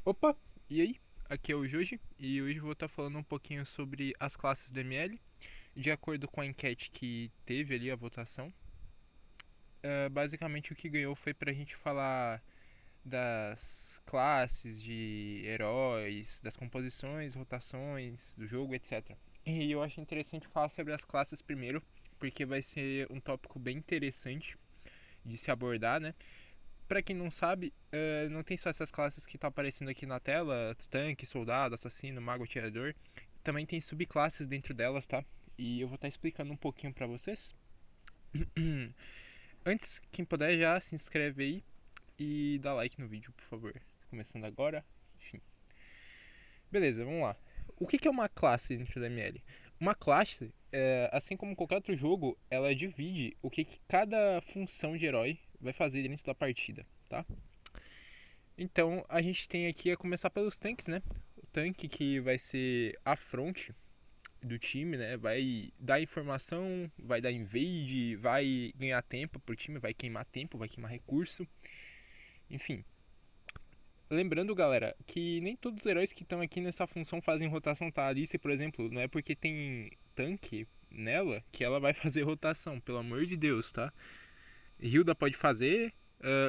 Opa, e aí? Aqui é o Juji e hoje eu vou estar falando um pouquinho sobre as classes do ML, de acordo com a enquete que teve ali a votação. Basicamente o que ganhou foi pra gente falar das classes de heróis, das composições, rotações do jogo, etc. E eu acho interessante falar sobre as classes primeiro, porque vai ser um tópico bem interessante de se abordar, né? Pra quem não sabe, não tem só essas classes que tá aparecendo aqui na tela: tanque, soldado, assassino, mago, atirador. Também tem subclasses dentro delas, tá? E eu vou estar explicando um pouquinho pra vocês. Antes, quem puder já se inscreve aí e dá like no vídeo, por favor. Começando agora, enfim. Beleza, vamos lá. O que é uma classe dentro da ML? Uma classe, assim como qualquer outro jogo, ela divide o que cada função de herói vai fazer dentro da partida, tá? Então a gente tem aqui a começar pelos tanques, né? O tanque que vai ser a fronte do time, né? Vai dar informação, vai dar invade, vai ganhar tempo pro time, vai queimar tempo, vai queimar recurso, enfim. Lembrando, galera, que nem todos os heróis que estão aqui nessa função fazem rotação, tá? A Alice, por exemplo, não é porque tem tanque nela que ela vai fazer rotação, pelo amor de Deus, tá? Hilda pode fazer.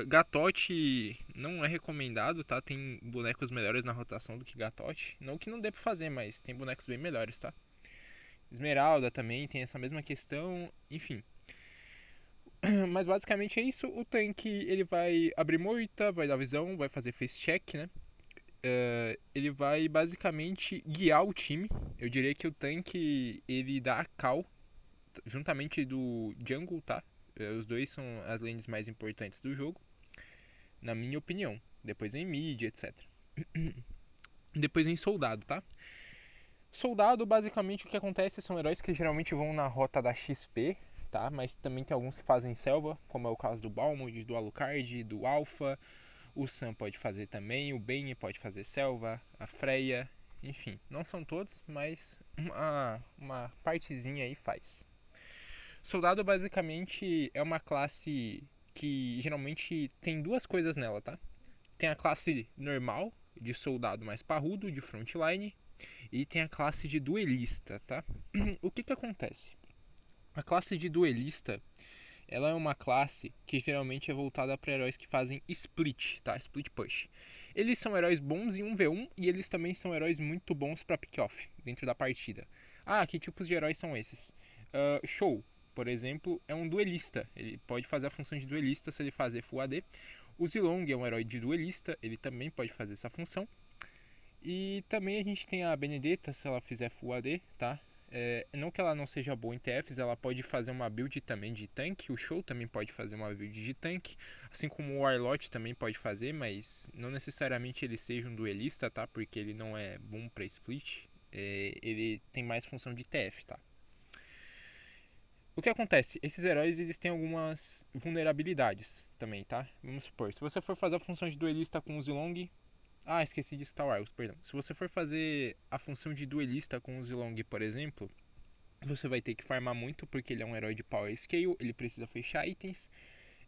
Gatote não é recomendado, tá? Tem bonecos melhores na rotação do que Gatote. Não que não dê pra fazer, mas tem bonecos bem melhores, tá? Esmeralda também tem essa mesma questão, enfim. Mas basicamente é isso. O tanque ele vai abrir moita, vai dar visão, vai fazer face check, né? Ele vai basicamente guiar o time. Eu diria que o tanque ele dá a call juntamente do jungle, tá? Os dois são as lanes mais importantes do jogo, na minha opinião. Depois vem mid, etc. Depois vem soldado, tá? Soldado, basicamente o que acontece são heróis que geralmente vão na rota da XP, tá? Mas também tem alguns que fazem selva, como é o caso do Balmond, do Alucard, do Alpha. O Sam pode fazer também, o Bane pode fazer selva, a Freya, enfim. Não são todos, mas uma partezinha aí faz. Soldado basicamente é uma classe que geralmente tem duas coisas nela, tá? Tem a classe normal, de soldado mais parrudo, de frontline, e tem a classe de duelista, tá? O que acontece? A classe de duelista, ela é uma classe que geralmente é voltada para heróis que fazem split, tá? Split push. Eles são heróis bons em 1v1 e eles também são heróis muito bons para pick-off dentro da partida. Ah, que tipos de heróis são esses? Show, por exemplo, é um duelista. Ele pode fazer a função de duelista se ele fazer Full AD. O Zilong é um herói de duelista, ele também pode fazer essa função. E também a gente tem a Benedetta, se ela fizer Full AD, tá? Não que ela não seja boa em TFs, ela pode fazer uma build também de tanque. O Show também pode fazer uma build de tanque, assim como o Warlord também pode fazer, mas não necessariamente ele seja um duelista, tá? Porque ele não é bom pra split. Ele tem mais função de TF, tá? O que acontece? Esses heróis eles têm algumas vulnerabilidades também, tá? Vamos supor, se você for fazer a função de duelista com o Zilong, esqueci de Star Wars, perdão. Se você for fazer a função de duelista com o Zilong, por exemplo, você vai ter que farmar muito porque ele é um herói de power scale, ele precisa fechar itens.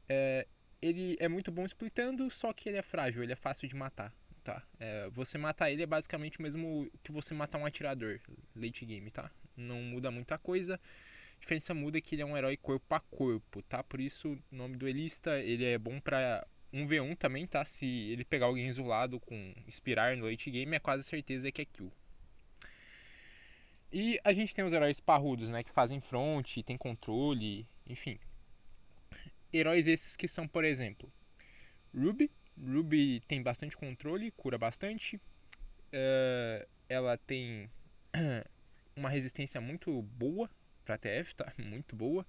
É, ele é muito bom splitando, só que ele é frágil, ele é fácil de matar. Tá? Você matar ele é basicamente o mesmo que você matar um atirador late game, tá? Não muda muita coisa. A diferença muda é que ele é um herói corpo a corpo, tá? Por isso o nome duelista, ele é bom pra 1v1 também, tá? Se ele pegar alguém isolado com inspirar no late game, é quase certeza que é kill. E a gente tem os heróis parrudos, né? Que fazem front, tem controle, enfim. Heróis esses que são, por exemplo, Ruby. Ruby tem bastante controle, cura bastante. Ela tem uma resistência muito boa pra TF, tá? Muito boa.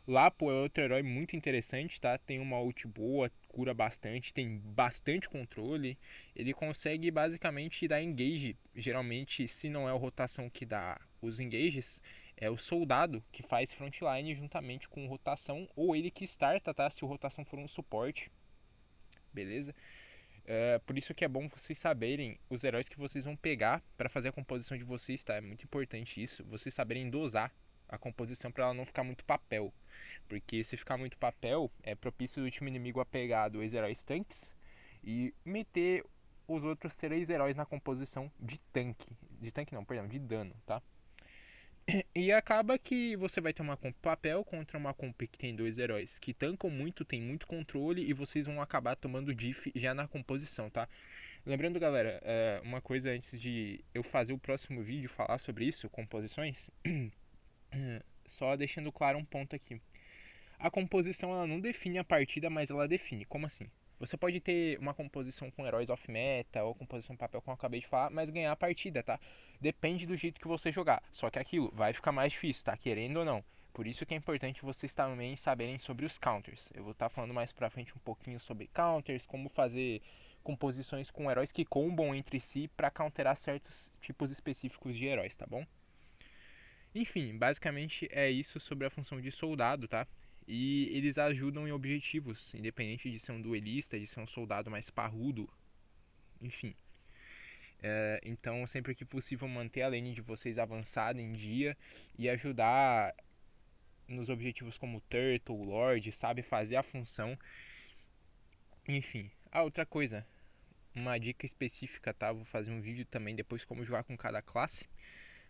Lapo é outro herói muito interessante, tá? Tem uma ult boa, cura bastante, tem bastante controle. Ele consegue basicamente dar engage. Geralmente, se não é o rotação que dá os engages, é o soldado que faz frontline juntamente com rotação, ou ele que starta, tá? Se o rotação for um suporte, beleza? Por isso que é bom vocês saberem os heróis que vocês vão pegar para fazer a composição de vocês, tá? É muito importante isso, vocês saberem dosar a composição para ela não ficar muito papel. Porque se ficar muito papel, é propício do time inimigo a pegar dois heróis tanques e meter os outros 3 heróis na composição de tanque. De tanque não, perdão, de dano, tá? E acaba que você vai ter uma comp papel contra uma comp que tem 2 heróis que tancam muito, tem muito controle e vocês vão acabar tomando diff já na composição, tá? Lembrando, galera, uma coisa antes de eu fazer o próximo vídeo falar sobre isso, composições, só deixando claro um ponto aqui. A composição ela não define a partida, mas ela define. Como assim? Você pode ter uma composição com heróis off-meta ou composição papel, como eu acabei de falar, mas ganhar a partida, tá? Depende do jeito que você jogar. Só que aquilo vai ficar mais difícil, tá? Querendo ou não. Por isso que é importante vocês também saberem sobre os counters. Eu vou estar falando mais pra frente um pouquinho sobre counters, como fazer composições com heróis que combam entre si para counterar certos tipos específicos de heróis, tá bom? Enfim, basicamente é isso sobre a função de soldado, tá? E eles ajudam em objetivos, independente de ser um duelista, de ser um soldado mais parrudo, enfim. Então, sempre que possível, manter a lane de vocês avançada em dia e ajudar nos objetivos como Turtle, Lord, sabe? Fazer a função. Enfim. Outra coisa, uma dica específica, tá? Vou fazer um vídeo também depois como jogar com cada classe.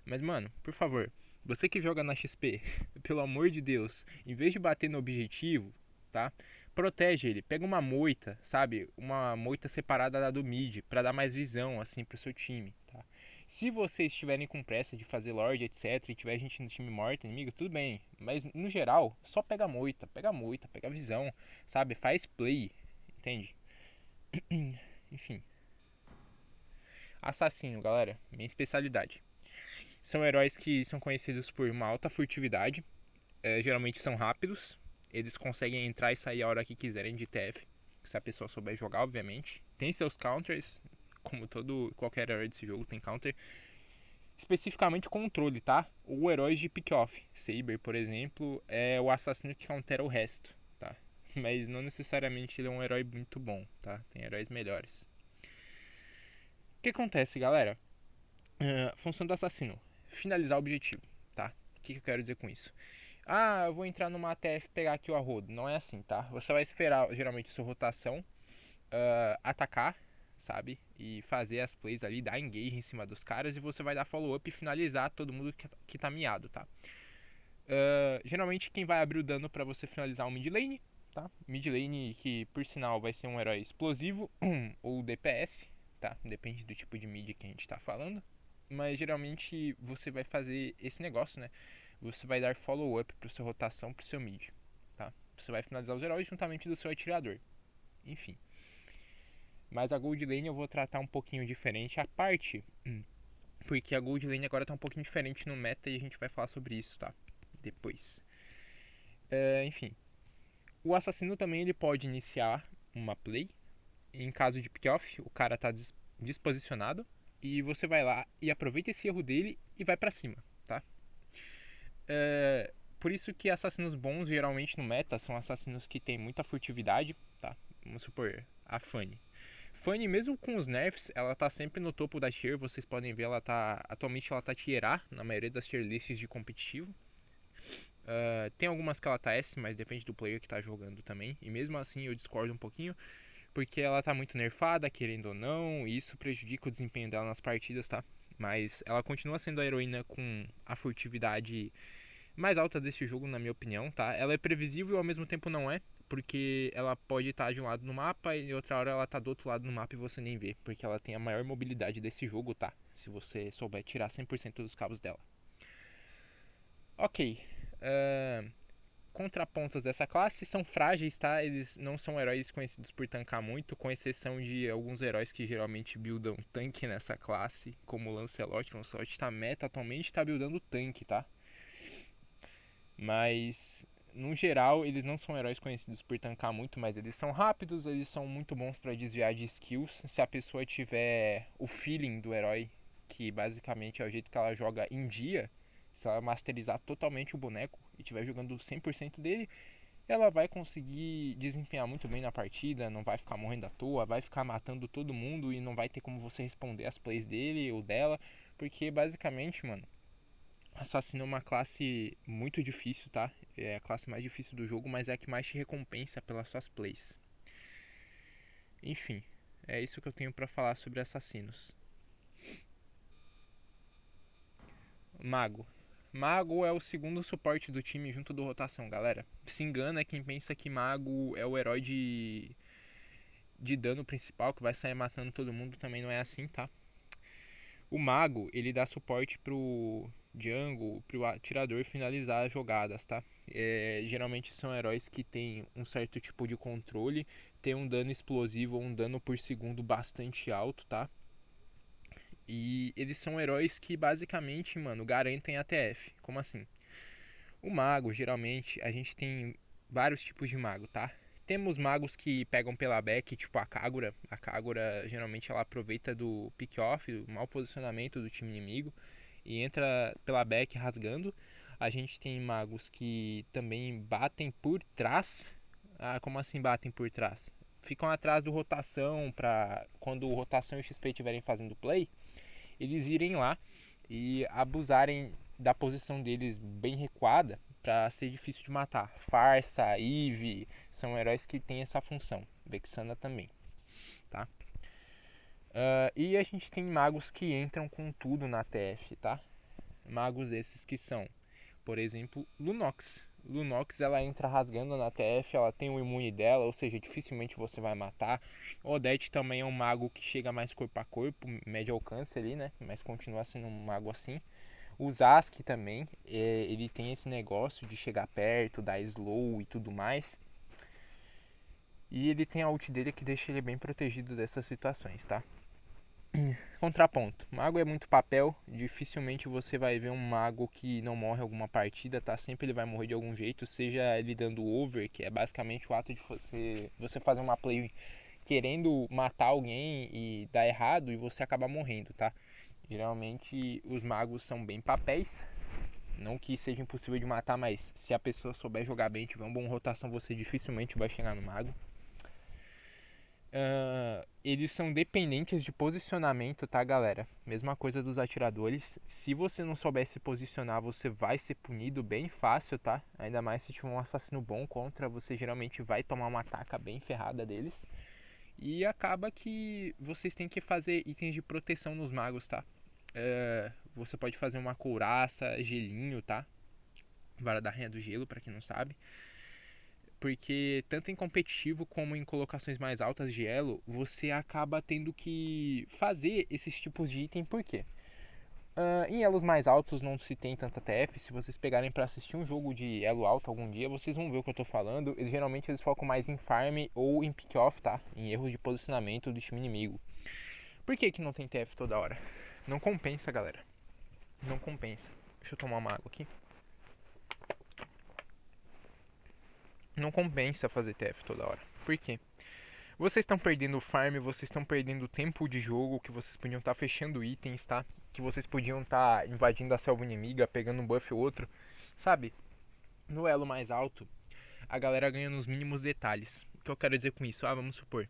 Mas, mano, por favor, você que joga na XP, pelo amor de Deus, em vez de bater no objetivo, tá? Protege ele, pega uma moita, sabe? Uma moita separada da do mid, pra dar mais visão, assim, pro seu time, tá? Se vocês estiverem com pressa de fazer Lord, etc, e tiver gente no time morta, inimigo, tudo bem. Mas, no geral, só pega moita, pega visão, sabe? Faz play, entende? Enfim. Assassino, galera, minha especialidade. São heróis que são conhecidos por uma alta furtividade, geralmente são rápidos, eles conseguem entrar e sair a hora que quiserem de TF, se a pessoa souber jogar, obviamente. Tem seus counters, como qualquer herói desse jogo tem counter. Especificamente controle, tá? Ou heróis de pick-off. Saber, por exemplo, é o assassino que countera o resto, tá? Mas não necessariamente ele é um herói muito bom, tá? Tem heróis melhores. O que acontece, galera? Função do assassino: finalizar o objetivo, tá? O que eu quero dizer com isso? Ah, eu vou entrar numa ATF e pegar aqui o arrodo. Não é assim, tá? Você vai esperar, geralmente, sua rotação, atacar, sabe? E fazer as plays ali, dar engage em cima dos caras. E você vai dar follow-up e finalizar todo mundo que tá miado, tá? Geralmente, quem vai abrir o dano pra você finalizar é o mid lane, tá? Mid lane que, por sinal, vai ser um herói explosivo ou DPS, tá? Depende do tipo de mid que a gente tá falando. Mas, geralmente, você vai fazer esse negócio, né? Você vai dar follow-up para sua rotação, para o seu mid, tá? Você vai finalizar os heróis juntamente do seu atirador. Enfim. Mas a Gold Lane eu vou tratar um pouquinho diferente a parte, porque a Gold Lane agora tá um pouquinho diferente no meta e a gente vai falar sobre isso, tá? Depois. Enfim. O assassino também ele pode iniciar uma play. Em caso de pick-off, o cara tá desposicionado e você vai lá e aproveita esse erro dele e vai pra cima, tá? Por isso que assassinos bons geralmente no meta são assassinos que tem muita furtividade, tá? Vamos supor, a Fanny. Fanny, mesmo com os nerfs, ela tá sempre no topo da tier, vocês podem ver, atualmente ela tá tier A na maioria das tier lists de competitivo. Tem algumas que ela tá S, mas depende do player que tá jogando também. E mesmo assim eu discordo um pouquinho, porque ela tá muito nerfada, querendo ou não, e isso prejudica o desempenho dela nas partidas, tá? Mas ela continua sendo a heroína com a furtividade mais alta desse jogo, na minha opinião, tá? Ela é previsível e ao mesmo tempo não é, porque ela pode estar de um lado no mapa e outra hora ela tá do outro lado no mapa e você nem vê, porque ela tem a maior mobilidade desse jogo, tá? Se você souber tirar 100% dos cabos dela. Ok. Contrapontos dessa classe são frágeis, tá? Eles não são heróis conhecidos por tancar muito, com exceção de alguns heróis que geralmente buildam tanque nessa classe, como o Lancelot. O Lancelot tá meta atualmente, tá buildando tanque, tá? Mas, no geral, eles não são heróis conhecidos por tancar muito, mas eles são rápidos, eles são muito bons para desviar de skills. Se a pessoa tiver o feeling do herói, que basicamente é o jeito que ela joga em dia, se ela masterizar totalmente o boneco e estiver jogando 100% dele, ela vai conseguir desempenhar muito bem na partida, não vai ficar morrendo à toa, vai ficar matando todo mundo e não vai ter como você responder as plays dele ou dela, porque basicamente, mano, assassino é uma classe muito difícil, tá? É a classe mais difícil do jogo, mas é a que mais te recompensa pelas suas plays. Enfim, É isso que eu tenho pra falar sobre assassinos. Mago. Mago é o segundo suporte do time junto do rotação, galera. Se engana quem pensa que Mago é o herói de dano principal que vai sair matando todo mundo, também não é assim, tá? O Mago, ele dá suporte pro jungle, pro atirador finalizar as jogadas, tá? Geralmente são heróis que têm um certo tipo de controle, tem um dano explosivo ou um dano por segundo bastante alto, tá? E eles são heróis que basicamente, mano, garantem a TF. Como assim? O mago, geralmente, a gente tem vários tipos de mago, tá? Temos magos que pegam pela back, tipo a Kagura. A Kagura, geralmente, ela aproveita do pick-off, do mau posicionamento do time inimigo e entra pela back rasgando. A gente tem magos que também batem por trás. Ah, como assim batem por trás? Ficam atrás do rotação para quando o rotação e o XP estiverem fazendo play, eles irem lá e abusarem da posição deles bem recuada para ser difícil de matar. Farsa, Eve, são heróis que têm essa função. Vexana também, tá? E a gente tem magos que entram com tudo na TF, tá? Magos esses que são, por exemplo, Lunox. Lunox, ela entra rasgando na TF, ela tem o imune dela, ou seja, dificilmente você vai matar. Odete também é um mago que chega mais corpo a corpo, médio alcance ali, né? Mas continua sendo um mago assim. O Zask também, ele tem esse negócio de chegar perto, dar slow e tudo mais. E ele tem a ult dele que deixa ele bem protegido dessas situações, tá? Contraponto. Mago é muito papel. Dificilmente você vai ver um mago que não morre alguma partida, tá? Sempre ele vai morrer de algum jeito, seja ele dando over, que é basicamente o ato de você fazer uma play querendo matar alguém e dar errado e você acaba morrendo, tá? Geralmente os magos são bem papéis. Não que seja impossível de matar, mas se a pessoa souber jogar bem, tiver uma boa rotação, você dificilmente vai chegar no mago. Eles são dependentes de posicionamento, tá, galera? Mesma coisa dos atiradores. Se você não souber se posicionar, você vai ser punido bem fácil, tá? Ainda mais se tiver um assassino bom contra, você geralmente vai tomar uma ataca bem ferrada deles. E acaba que vocês têm que fazer itens de proteção nos magos, tá? Você pode fazer uma couraça, gelinho, tá? Vara da Rainha do Gelo, pra quem não sabe. Porque tanto em competitivo como em colocações mais altas de elo, você acaba tendo que fazer esses tipos de item, por quê? Em elos mais altos não se tem tanta TF. Se vocês pegarem para assistir um jogo de elo alto algum dia, vocês vão ver o que eu tô falando. Geralmente eles focam mais em farm ou em pick-off, tá? Em erros de posicionamento do time inimigo. Por que que não tem TF toda hora? Não compensa, galera. Não compensa. Deixa eu tomar uma água aqui. Não compensa fazer TF toda hora. Por quê? Vocês estão perdendo farm, vocês estão perdendo tempo de jogo, que vocês podiam estar fechando itens, tá? Que vocês podiam estar invadindo a selva inimiga, pegando um buff ou outro. Sabe? No elo mais alto, a galera ganha nos mínimos detalhes. O que eu quero dizer com isso? Vamos supor.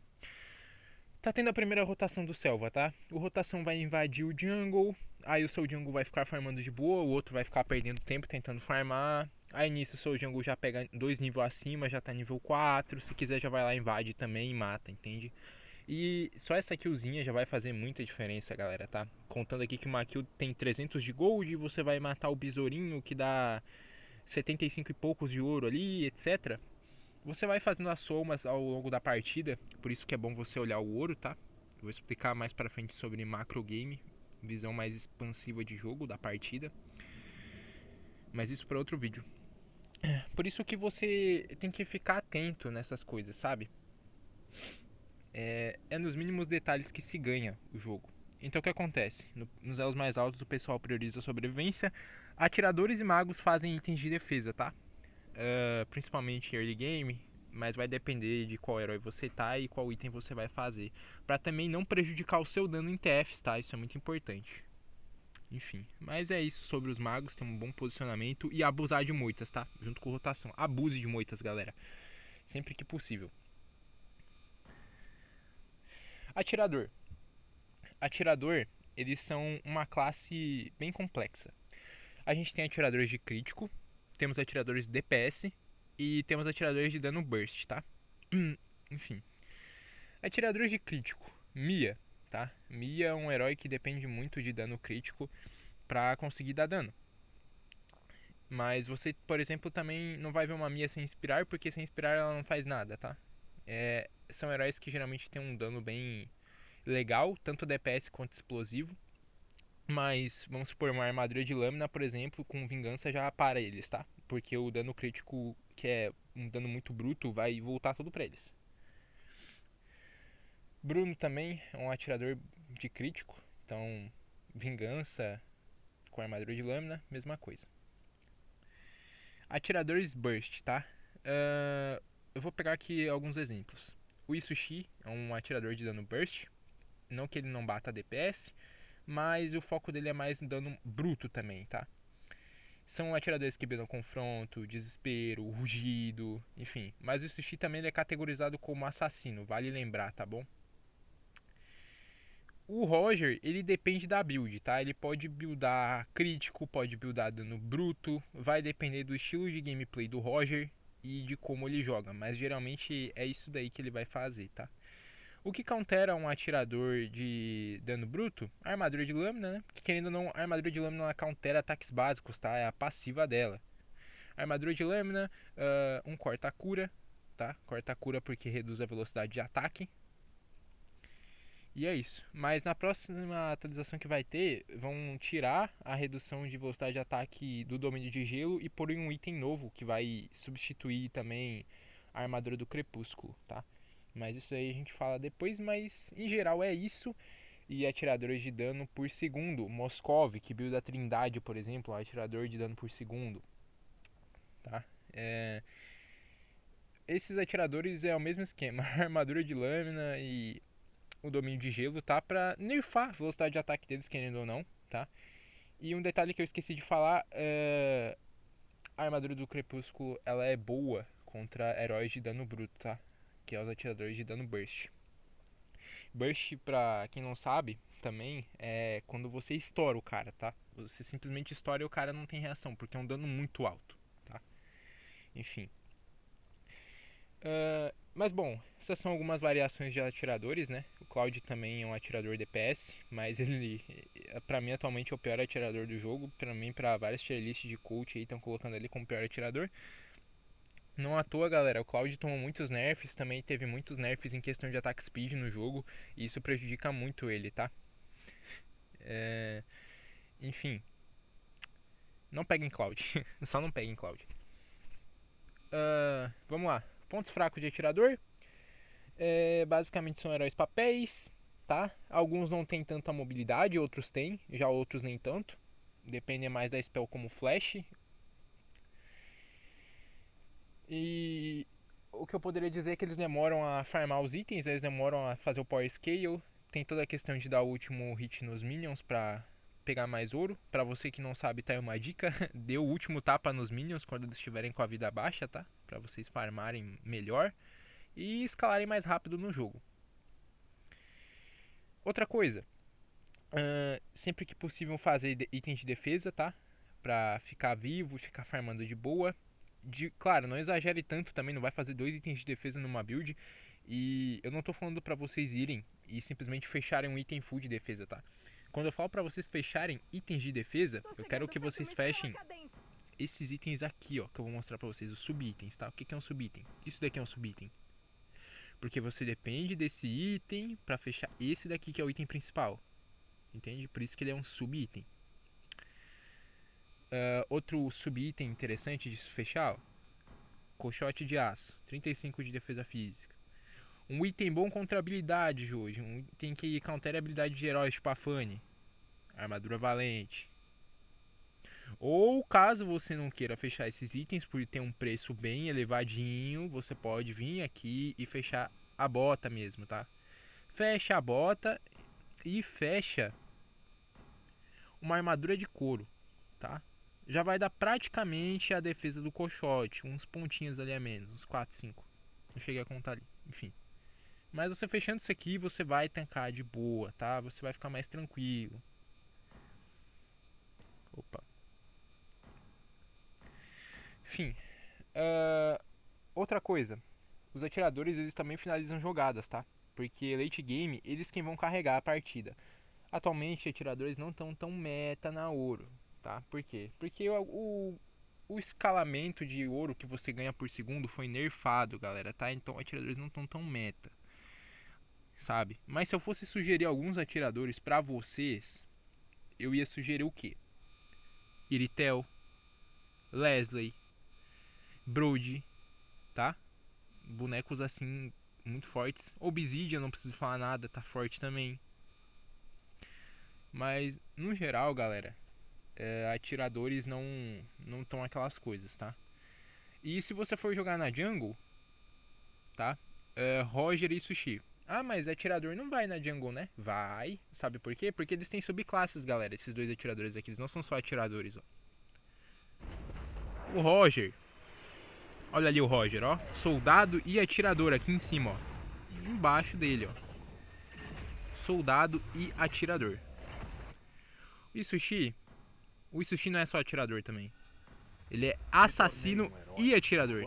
Tá tendo a primeira rotação do selva, tá? O rotação vai invadir o jungle, aí o seu jungle vai ficar farmando de boa, o outro vai ficar perdendo tempo tentando farmar. Aí nisso o seu jungle já pega 2 níveis acima, já tá nível 4. Se quiser já vai lá, invade também e mata, entende? E só essa killzinha já vai fazer muita diferença, galera, tá? Contando aqui que uma kill tem 300 de gold, você vai matar o besourinho que dá 75 e poucos de ouro ali, etc. Você vai fazendo as somas ao longo da partida, por isso que é bom você olhar o ouro, tá? Eu vou explicar mais pra frente sobre macro game, visão mais expansiva de jogo da partida. Mas isso para outro vídeo. Por isso que você tem que ficar atento nessas coisas, sabe? É nos mínimos detalhes que se ganha o jogo. Então o que acontece? Nos elos mais altos o pessoal prioriza a sobrevivência. Atiradores e magos fazem itens de defesa, tá? Principalmente early game, mas vai depender de qual herói você tá e qual item você vai fazer, para também não prejudicar o seu dano em TFs, tá? Isso é muito importante. Enfim, mas é isso sobre os magos, tem um bom posicionamento e abusar de moitas, tá? Junto com rotação. Abuse de moitas, galera. Sempre que possível. Atirador. Atirador, eles são uma classe bem complexa. A gente tem atiradores de crítico, temos atiradores de DPS e temos atiradores de dano burst, tá? Enfim. Atiradores de crítico. Mia, tá? Mia é um herói que depende muito de dano crítico pra conseguir dar dano. Mas você, por exemplo, também não vai ver uma Mia sem inspirar, porque sem inspirar ela não faz nada, tá? São heróis que geralmente têm um dano bem legal, tanto DPS quanto explosivo. Mas, vamos supor, uma armadura de lâmina, por exemplo, com vingança já para eles, tá? Porque o dano crítico, que é um dano muito bruto, vai voltar tudo pra eles. Bruno também é um atirador de crítico, então vingança com armadura de lâmina, mesma coisa. Atiradores burst, tá? Eu vou pegar aqui alguns exemplos. O Isushi é um atirador de dano burst, não que ele não bata DPS, mas o foco dele é mais em dano bruto também, tá? São atiradores que beiram confronto, desespero, rugido, enfim. Mas o Isushi também é categorizado como assassino, vale lembrar, tá bom? O Roger, ele depende da build, tá? Ele pode buildar crítico, pode buildar dano bruto, vai depender do estilo de gameplay do Roger e de como ele joga, mas geralmente é isso daí que ele vai fazer, tá? O que countera um atirador de dano bruto? A armadura de lâmina, né? Porque querendo ou não, a armadura de lâmina countera ataques básicos, tá? É a passiva dela. A armadura de lâmina, um corta-cura, tá? Corta-cura porque reduz a velocidade de ataque. E é isso. Mas na próxima atualização que vai ter, vão tirar a redução de velocidade de ataque do domínio de gelo e pôr um item novo que vai substituir também a armadura do crepúsculo, tá? Mas isso aí a gente fala depois, mas em geral é isso. E atiradores de dano por segundo. Moskov, que build a Trindade, por exemplo, atirador de dano por segundo, tá? Esses atiradores é o mesmo esquema, armadura de lâmina e o domínio de gelo, tá? Pra nerfar a velocidade de ataque deles, querendo ou não, tá? E um detalhe que eu esqueci de falar, a armadura do Crepúsculo, ela é boa contra heróis de dano bruto, tá? Que é os atiradores de dano burst. Burst, pra quem não sabe, também é quando você estoura o cara, tá? Você simplesmente estoura e o cara não tem reação, porque é um dano muito alto, tá? Enfim. Mas bom, essas são algumas variações de atiradores, né? O Cloud também é um atirador DPS, mas ele, pra mim, atualmente é o pior atirador do jogo. Pra mim, pra várias tier lists de coach aí, estão colocando ele como pior atirador. Não à toa, galera, o Cloud tomou muitos nerfs, também teve muitos nerfs em questão de ataque speed no jogo, e isso prejudica muito ele, tá? Enfim, não peguem Cloud, só não peguem Cloud. Vamos lá, pontos fracos de atirador. Basicamente são heróis papéis, tá? Alguns não tem tanta mobilidade, outros têm, já outros nem tanto. Depende mais da spell como flash. E o que eu poderia dizer é que eles demoram a farmar os itens, eles demoram a fazer o power scale. Tem toda a questão de dar o último hit nos minions pra pegar mais ouro. Pra você que não sabe, tá aí uma dica: dê o último tapa nos minions quando eles estiverem com a vida baixa, tá? Pra vocês farmarem melhor e escalarem mais rápido no jogo. Outra coisa, sempre que possível fazer itens de defesa, tá? Pra ficar vivo e ficar farmando de boa. Claro, não exagere tanto também, não vai fazer 2 itens de defesa numa build. E eu não tô falando pra vocês irem e simplesmente fecharem um item full de defesa, tá? Quando eu falo pra vocês fecharem itens de defesa, eu quero que vocês fechem esses itens aqui, ó, que eu vou mostrar pra vocês, os sub-itens, tá? O que é um sub-item? Isso daqui é um sub-item. Porque você depende desse item pra fechar esse daqui que é o item principal. Entende? Por isso que ele é um sub-item. Outro sub-item interessante de se fechar, ó, colchote de aço, 35 de defesa física. Um item bom contra habilidade, Joji. Um item que countera a habilidade de heróis, tipo a Fanny. Armadura valente. Ou caso você não queira fechar esses itens por ter um preço bem elevadinho, você pode vir aqui e fechar a bota mesmo, tá? Fecha a bota e fecha uma armadura de couro, tá? Já vai dar praticamente a defesa do colchote, uns pontinhos ali a menos, uns 4, 5. Não cheguei a contar ali, enfim. Mas você fechando isso aqui, você vai tancar de boa, tá? Você vai ficar mais tranquilo. Opa. Enfim. Outra coisa. Os atiradores, eles também finalizam jogadas, tá? porque late game, eles quem vão carregar a partida. Atualmente, atiradores não estão tão meta na ouro, tá? Por quê? Porque o escalamento de ouro que você ganha por segundo foi nerfado, galera, tá? Então, atiradores não estão tão meta, sabe? Mas se eu fosse sugerir alguns atiradores pra vocês, eu ia sugerir o quê? Iritel, Leslie, Brody, tá? Bonecos assim muito fortes. Obsidian, não preciso falar nada, tá forte também. Mas no geral, galera, atiradores não estão aquelas coisas, tá? E se você for jogar na jungle, tá? Roger e Sushi. Ah, mas atirador não vai na jungle, né? Vai. Sabe por quê? Porque eles têm subclasses, galera. Esses dois atiradores aqui, eles não são só atiradores, ó. O Roger. Olha ali o Roger, ó. Soldado e atirador aqui em cima, ó. Embaixo dele, ó. Soldado e atirador. O Sushi não é só atirador também. Ele é assassino e atirador.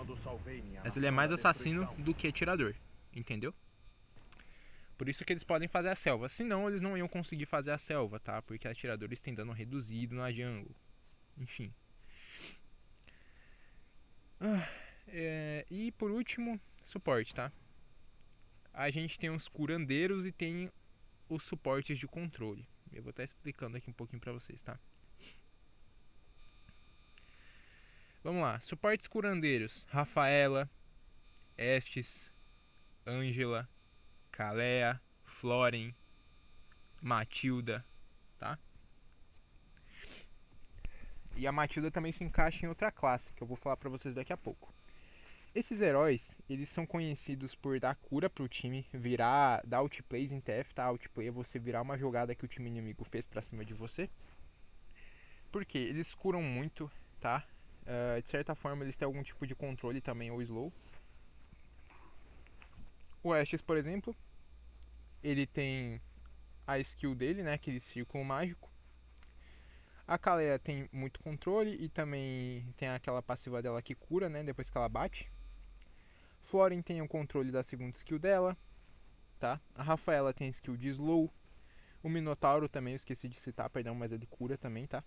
Mas ele é mais assassino do que atirador. Entendeu? Por isso que eles podem fazer a selva. Senão eles não iam conseguir fazer a selva, tá? Porque atiradores têm dano reduzido na jungle. Enfim. E por último, suporte, tá? A gente tem os curandeiros e tem os suportes de controle. Eu vou estar explicando aqui um pouquinho pra vocês, tá? Vamos lá. Suportes curandeiros. Rafaela, Estes, Ângela, Kalea, Floren, Matilda, tá? E a Matilda também se encaixa em outra classe, que eu vou falar pra vocês daqui a pouco. Esses heróis, eles são conhecidos por dar cura pro time, dar outplays em TF, tá? Outplay é você virar uma jogada que o time inimigo fez pra cima de você. Por quê? Eles curam muito, tá? De certa forma eles têm algum tipo de controle também ou slow. O Ashes, por exemplo, ele tem a skill dele, né? Aquele círculo mágico. A Kalea tem muito controle e também tem aquela passiva dela que cura, né? Depois que ela bate. Floren tem o controle da segunda skill dela, tá? A Rafaela tem skill de slow. O Minotauro também, eu esqueci de citar, perdão, mas ele cura também, tá?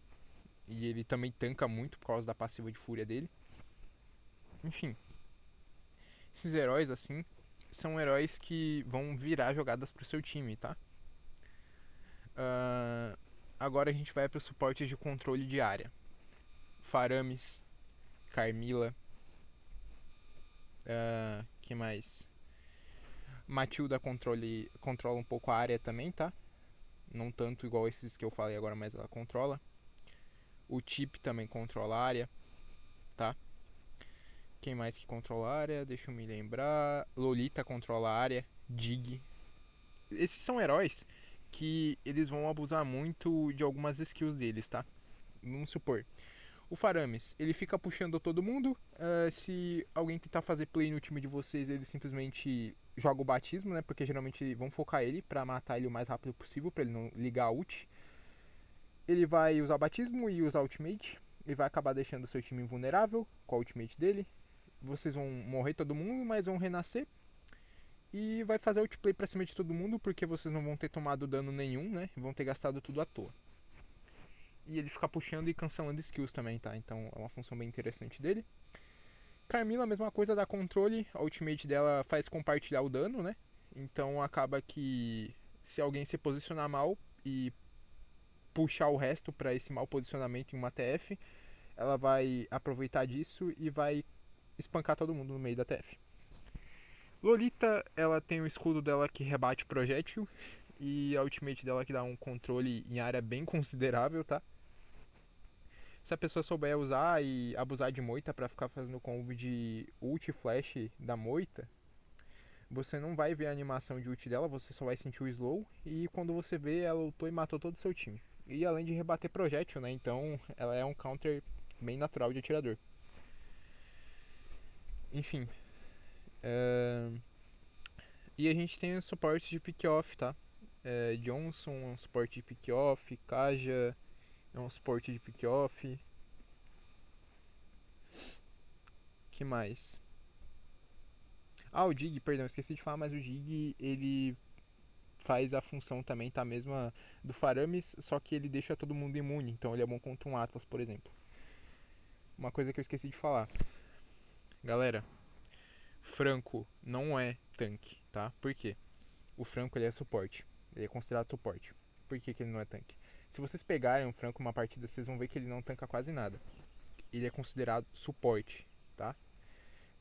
E ele também tanca muito por causa da passiva de fúria dele. Enfim, esses heróis assim são heróis que vão virar jogadas pro seu time, tá? Agora a gente vai para os suportes de controle de área. Faramis, Carmila, que mais? Matilda controla um pouco a área também, tá? Não tanto igual esses que eu falei agora, mas ela controla. O Tip também controla a área, tá? Quem mais que controla a área? Deixa eu me lembrar. Lolita controla a área. Dig. Esses são heróis que eles vão abusar muito de algumas skills deles, tá? Vamos supor. O Faramis, ele fica puxando todo mundo. Se alguém tentar fazer play no time de vocês, ele simplesmente joga o batismo, né? Porque geralmente vão focar ele pra matar ele o mais rápido possível, pra ele não ligar a ult. Ele vai usar o batismo e usar a ultimate. Ele vai acabar deixando o seu time invulnerável com a ultimate dele. Vocês vão morrer todo mundo, mas vão renascer. E vai fazer outplay pra cima de todo mundo, porque vocês não vão ter tomado dano nenhum, né? Vão ter gastado tudo à toa. E ele fica puxando e cancelando skills também, tá? Então é uma função bem interessante dele. Carmila, a mesma coisa, dá controle. A ultimate dela faz compartilhar o dano, né? Então acaba que se alguém se posicionar mal e puxar o resto para esse mau posicionamento em uma TF, ela vai aproveitar disso e vai espancar todo mundo no meio da TF. Lolita, ela tem o escudo dela que rebate projétil e a ultimate dela que dá um controle em área bem considerável, tá? Se a pessoa souber usar e abusar de moita pra ficar fazendo combo de ult e flash da moita, você não vai ver a animação de ult dela, você só vai sentir o slow e quando você vê, ela ultou e matou todo o seu time. E além de rebater projétil, né? Então ela é um counter bem natural de atirador. Enfim. E a gente tem o suporte de pick-off, tá? Johnson é um suporte de pick-off, Kaja é um suporte de pick-off. Que mais? Ah, o Dig, perdão, esqueci de falar, mas o Dig, ele faz a função também, tá? Mesma do Faramis, só que ele deixa todo mundo imune, então ele é bom contra um Atlas, por exemplo. Uma coisa que eu esqueci de falar. Galera, Franco não é tanque, tá? Por quê? O Franco ele é suporte. Ele é considerado suporte. Por que, que ele não é tanque? Se vocês pegarem o Franco uma partida, vocês vão ver que ele não tanca quase nada. Ele é considerado suporte, tá?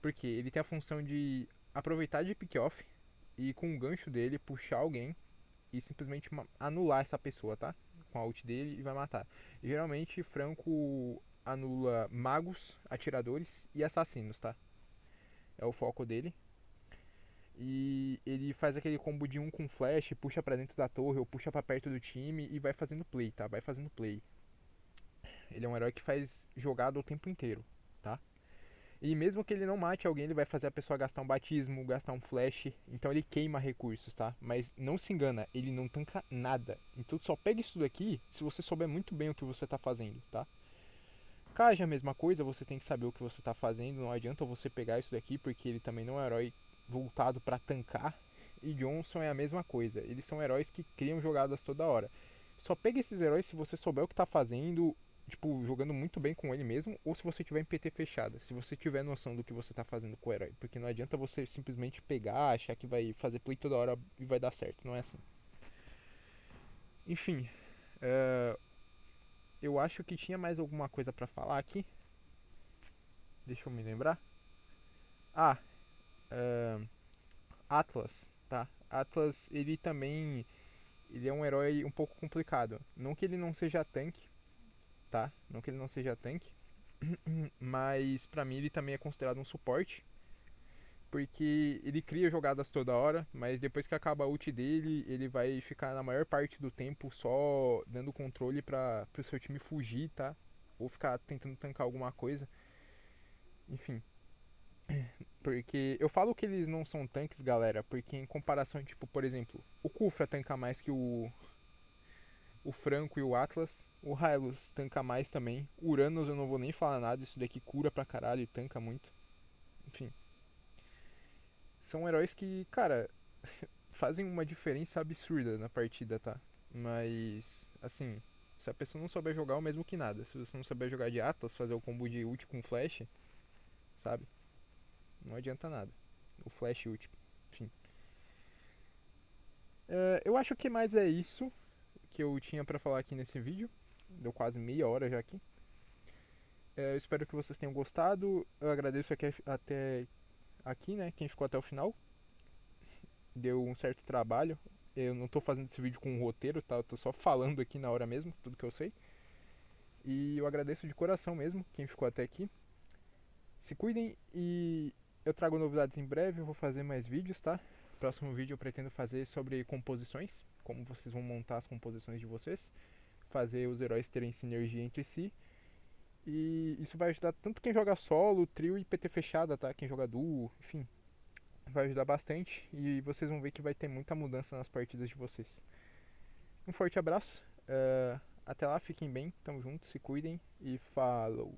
Porque ele tem a função de aproveitar de pick-off e com o gancho dele puxar alguém e simplesmente anular essa pessoa, tá? Com a ult dele e vai matar. E, geralmente Franco anula magos, atiradores e assassinos, tá? É o foco dele. E ele faz aquele combo de um com flash, puxa pra dentro da torre ou puxa pra perto do time e vai fazendo play, tá? Vai fazendo play. Ele é um herói que faz jogada o tempo inteiro, tá? E mesmo que ele não mate alguém, ele vai fazer a pessoa gastar um batismo, gastar um flash. Então ele queima recursos, tá? Mas não se engana, ele não tanca nada. Então só pega isso daqui se você souber muito bem o que você tá fazendo, tá? Kaja é a mesma coisa, você tem que saber o que você tá fazendo. Não adianta você pegar isso daqui porque ele também não é um herói voltado pra tancar. E Johnson é a mesma coisa. Eles são heróis que criam jogadas toda hora. Só pega esses heróis se você souber o que tá fazendo, tipo, jogando muito bem com ele mesmo, ou se você tiver em PT fechada, se você tiver noção do que você tá fazendo com o herói. Porque não adianta você simplesmente pegar, achar que vai fazer play toda hora e vai dar certo. Não é assim. Enfim, eu acho que tinha mais alguma coisa pra falar aqui. Deixa eu me lembrar. Ah, uh, Atlas, tá? Atlas, ele também, ele é um herói um pouco complicado. Não que ele não seja tanque, tá? Não que ele não seja tanque, mas pra mim ele também é considerado um suporte, porque ele cria jogadas toda hora, mas depois que acaba a ult dele, ele vai ficar na maior parte do tempo só dando controle para pro seu time fugir, tá? Ou ficar tentando tancar alguma coisa. Enfim, porque eu falo que eles não são tanques, galera, porque em comparação, tipo, por exemplo, o Kufra tanca mais que o Franco e o Atlas, o Hylos tanca mais também, o Uranus eu não vou nem falar nada, isso daqui cura pra caralho e tanca muito. Enfim, são heróis que, cara, fazem uma diferença absurda na partida, tá? Mas, assim, se a pessoa não souber jogar, é o mesmo que nada. Se você não souber jogar de Atlas, fazer o combo de ult com flash, sabe? Não adianta nada. O flash ult, enfim. Eu acho que mais é isso que eu tinha pra falar aqui nesse vídeo. Deu quase meia hora já aqui. Eu espero que vocês tenham gostado. Eu agradeço aqui, até aqui, né? Quem ficou até o final. Deu um certo trabalho. Eu não tô fazendo esse vídeo com um roteiro, tá? Eu tô só falando aqui na hora mesmo, tudo que eu sei. E eu agradeço de coração mesmo quem ficou até aqui. Se cuidem e eu trago novidades em breve. Eu vou fazer mais vídeos, tá? Próximo vídeo eu pretendo fazer sobre composições, como vocês vão montar as composições de vocês, fazer os heróis terem sinergia entre si. E isso vai ajudar tanto quem joga solo, trio e PT fechada, tá? Quem joga duo, enfim, vai ajudar bastante e vocês vão ver que vai ter muita mudança nas partidas de vocês. Um forte abraço, até lá, fiquem bem, tamo junto, se cuidem e falou!